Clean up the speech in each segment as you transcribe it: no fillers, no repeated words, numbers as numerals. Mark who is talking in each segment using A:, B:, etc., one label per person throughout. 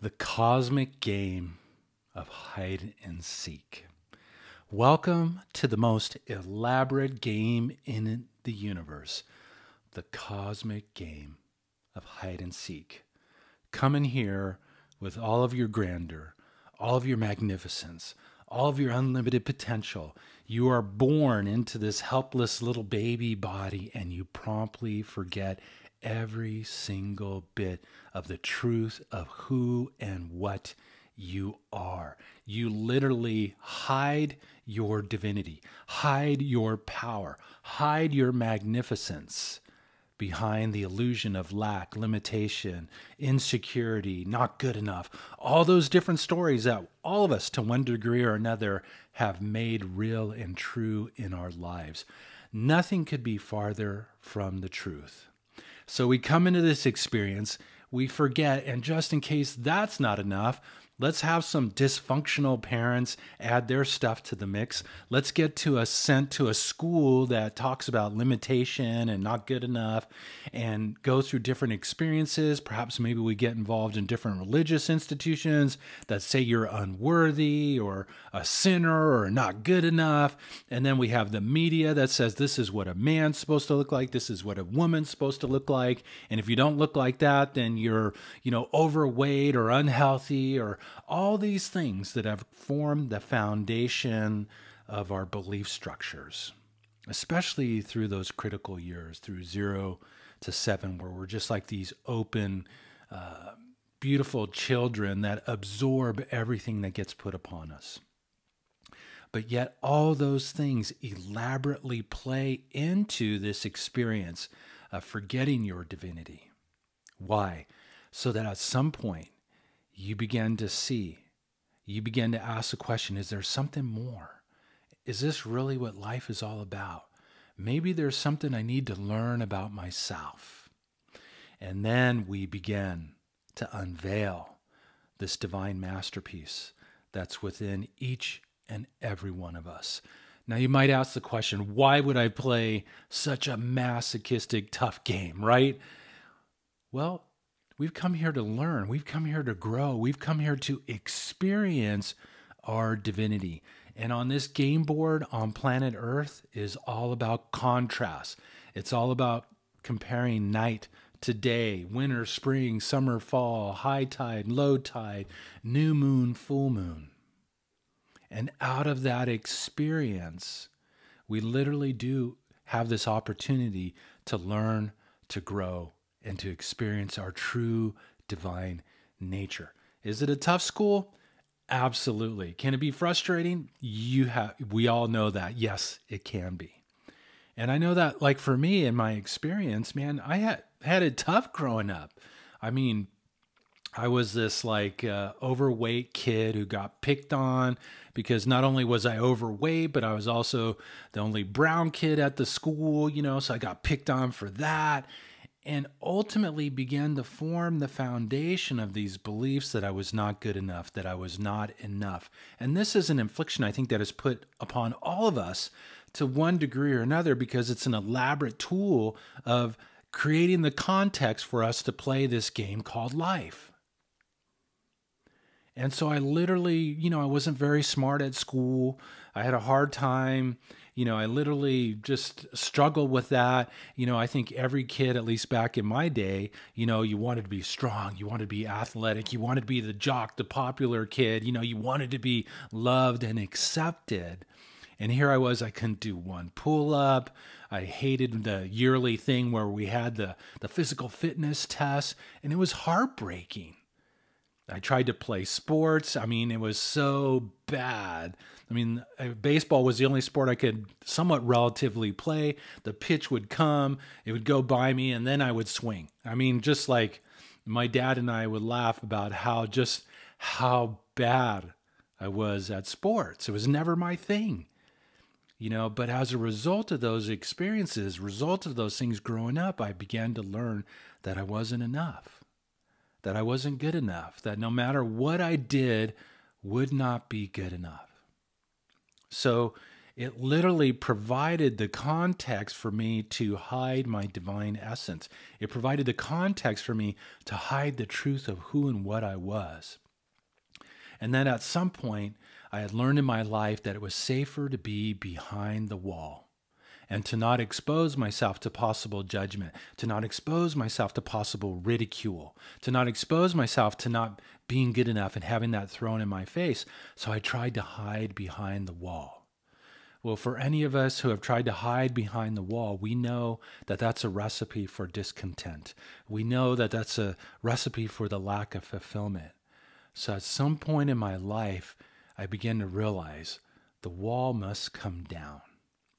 A: The cosmic game of hide and seek. Welcome to the most elaborate game in the universe, the cosmic game of hide and seek. Come in here with all of your grandeur, all of your magnificence, all of your unlimited potential. You are born into this helpless little baby body and you promptly forget every single bit of the truth of who and what you are. You literally hide your divinity, hide your power, hide your magnificence behind the illusion of lack, limitation, insecurity, not good enough. All those different stories that all of us, to one degree or another, have made real and true in our lives. Nothing could be farther from the truth. So we come into this experience, we forget, and just in case that's not enough, let's have some dysfunctional parents add their stuff to the mix. Let's get sent to a school that talks about limitation and not good enough and go through different experiences. Perhaps maybe we get involved in different religious institutions that say you're unworthy or a sinner or not good enough. And then we have the media that says this is what a man's supposed to look like. This is what a woman's supposed to look like. And if you don't look like that, then you're, overweight or unhealthy or all these things that have formed the foundation of our belief structures, especially through those critical years, through 0 to 7, where we're just like these open, beautiful children that absorb everything that gets put upon us. But yet all those things elaborately play into this experience of forgetting your divinity. Why? So that at some point, you begin to see, you begin to ask the question, is there something more? Is this really what life is all about? Maybe there's something I need to learn about myself. And then we begin to unveil this divine masterpiece that's within each and every one of us. Now you might ask the question, why would I play such a masochistic, tough game, right? Well, we've come here to learn. We've come here to grow. We've come here to experience our divinity. And on this game board on planet Earth is all about contrast. It's all about comparing night to day, winter, spring, summer, fall, high tide, low tide, new moon, full moon. And out of that experience, we literally do have this opportunity to learn, to grow, and to experience our true divine nature. Is it a tough school? Absolutely. Can it be frustrating? We all know that. Yes, it can be. And I know that, like for me, in my experience, man, I had it tough growing up. I mean, I was this overweight kid who got picked on because not only was I overweight, but I was also the only brown kid at the school, so I got picked on for that. And ultimately began to form the foundation of these beliefs that I was not good enough, that I was not enough. And this is an infliction, I think, that is put upon all of us to one degree or another because it's an elaborate tool of creating the context for us to play this game called life. And so I literally, I wasn't very smart at school. I had a hard time. I literally just struggled with that. I think every kid, at least back in my day, you wanted to be strong, you wanted to be athletic, you wanted to be the jock, the popular kid, you wanted to be loved and accepted. And here I was, I couldn't do one pull-up. I hated the yearly thing where we had the physical fitness test, and it was heartbreaking. I tried to play sports. I mean, it was so bad. I mean, baseball was the only sport I could somewhat relatively play. The pitch would come, it would go by me, and then I would swing. I mean, just like my dad and I would laugh about how bad I was at sports. It was never my thing. But as a result of those experiences, result of those things growing up, I began to learn that I wasn't enough. That I wasn't good enough, that no matter what I did would not be good enough. So It literally provided the context for me to hide my divine essence. It provided the context for me to hide the truth of who and what I was. And then at some point, I had learned in my life that it was safer to be behind the wall and to not expose myself to possible judgment, to not expose myself to possible ridicule, to not expose myself to not being good enough and having that thrown in my face. So I tried to hide behind the wall. Well, for any of us who have tried to hide behind the wall, we know that that's a recipe for discontent. We know that that's a recipe for the lack of fulfillment. So at some point in my life, I began to realize the wall must come down.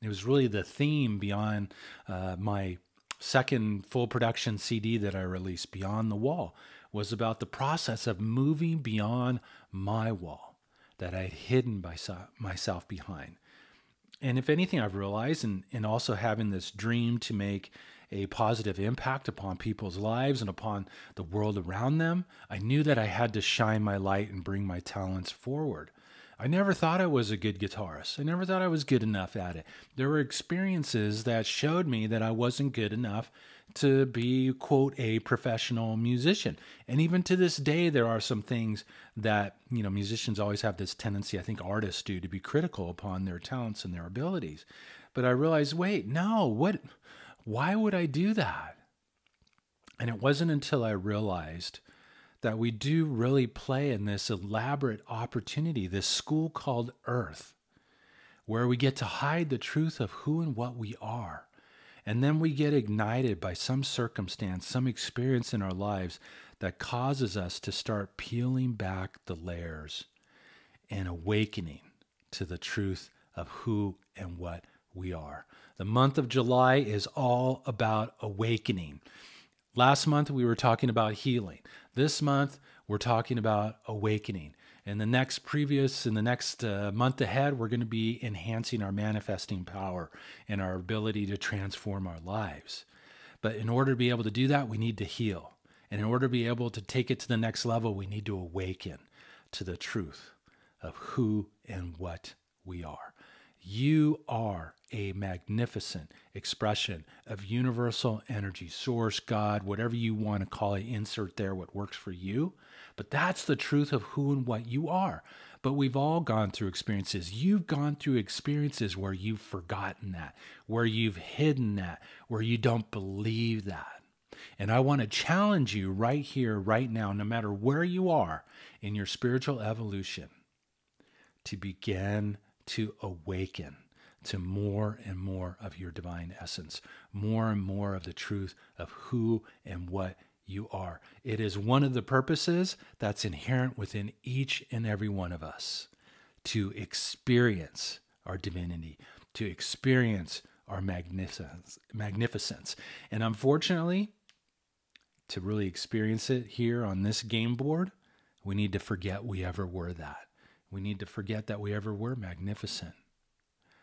A: It was really the theme beyond my second full production CD that I released, Beyond the Wall, was about the process of moving beyond my wall that I had hidden myself behind. And if anything, I've realized, and also having this dream to make a positive impact upon people's lives and upon the world around them, I knew that I had to shine my light and bring my talents forward. I never thought I was a good guitarist. I never thought I was good enough at it. There were experiences that showed me that I wasn't good enough to be, quote, a professional musician. And even to this day, there are some things that, musicians always have this tendency, I think artists do, to be critical upon their talents and their abilities. But I realized, wait, no, why would I do that? And it wasn't until I realized that we do really play in this elaborate opportunity, this school called Earth, where we get to hide the truth of who and what we are. And then we get ignited by some circumstance, some experience in our lives that causes us to start peeling back the layers and awakening to the truth of who and what we are. The month of July is all about awakening. Last month, we were talking about healing. This month, we're talking about awakening. In the next month ahead, we're going to be enhancing our manifesting power and our ability to transform our lives. But in order to be able to do that, we need to heal. And in order to be able to take it to the next level, we need to awaken to the truth of who and what we are. You are a magnificent expression of universal energy, source, God, whatever you want to call it, insert there what works for you. But that's the truth of who and what you are. But we've all gone through experiences. You've gone through experiences where you've forgotten that, where you've hidden that, where you don't believe that. And I want to challenge you right here, right now, no matter where you are in your spiritual evolution, to begin to awaken to more and more of your divine essence, more and more of the truth of who and what you are. It is one of the purposes that's inherent within each and every one of us to experience our divinity, to experience our magnificence. And unfortunately, to really experience it here on this game board, we need to forget we ever were that. We need to forget that we ever were magnificent.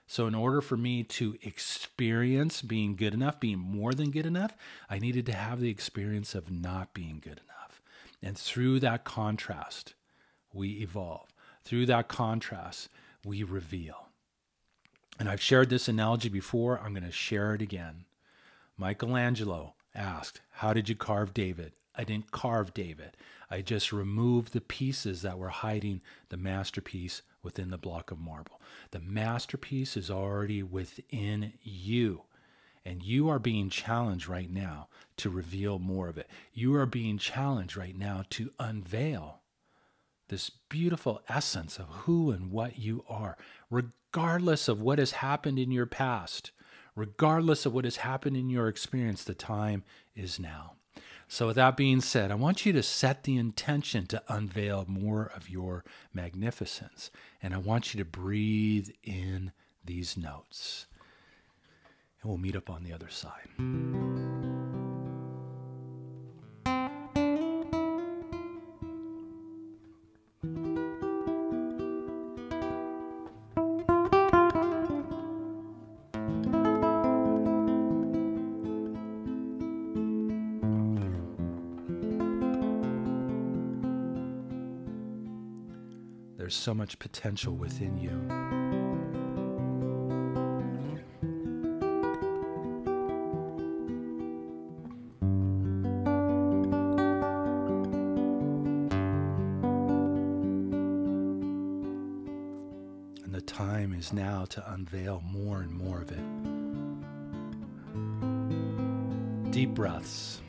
A: So in order for me to experience being good enough, being more than good enough, I needed to have the experience of not being good enough. And through that contrast, we evolve. Through that contrast, we reveal. And I've shared this analogy before. I'm going to share it again. Michelangelo asked, "How did you carve David?" I didn't carve David. I just removed the pieces that were hiding the masterpiece within the block of marble. The masterpiece is already within you. And you are being challenged right now to reveal more of it. You are being challenged right now to unveil this beautiful essence of who and what you are, regardless of what has happened in your past, regardless of what has happened in your experience. The time is now. So with that being said, I want you to set the intention to unveil more of your magnificence. And I want you to breathe in these notes. And we'll meet up on the other side. There's so much potential within you. the time is now to unveil more and more of it. Deep breaths.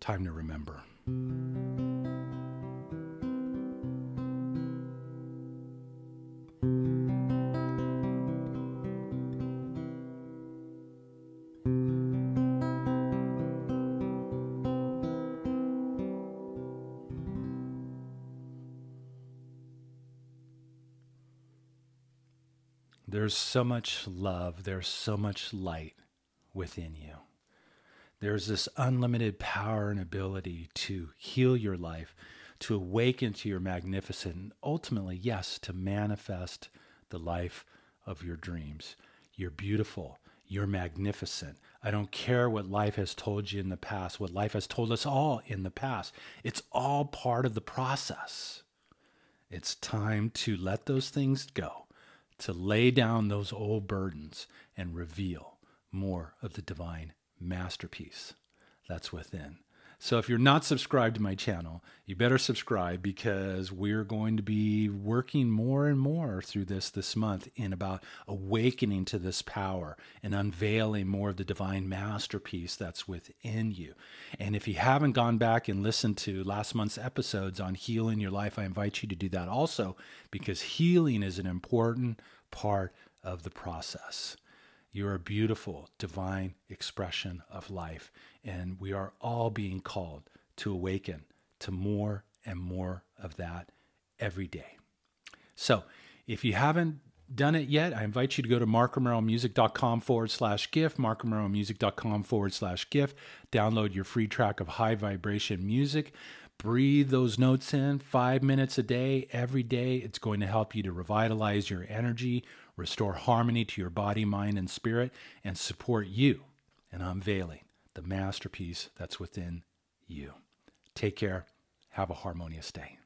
A: Time to remember. There's so much love, there's so much light within you. There's this unlimited power and ability to heal your life, to awaken to your magnificent, and ultimately, yes, to manifest the life of your dreams. You're beautiful. You're magnificent. I don't care what life has told you in the past, what life has told us all in the past. It's all part of the process. It's time to let those things go, to lay down those old burdens and reveal more of the divine masterpiece that's within. So if you're not subscribed to my channel, you better subscribe, because we're going to be working more and more through this month in about awakening to this power and unveiling more of the divine masterpiece that's within you. And if you haven't gone back and listened to last month's episodes on healing your life, I invite you to do that also, because healing is an important part of the process. You're a beautiful, divine expression of life, and we are all being called to awaken to more and more of that every day. So if you haven't done it yet, I invite you to go to markromeromusic.com/gift, markromeromusic.com/gift, download your free track of high vibration music. Breathe those notes in 5 minutes a day, every day. It's going to help you to revitalize your energy, restore harmony to your body, mind, and spirit, and support you in unveiling the masterpiece that's within you. Take care. Have a harmonious day.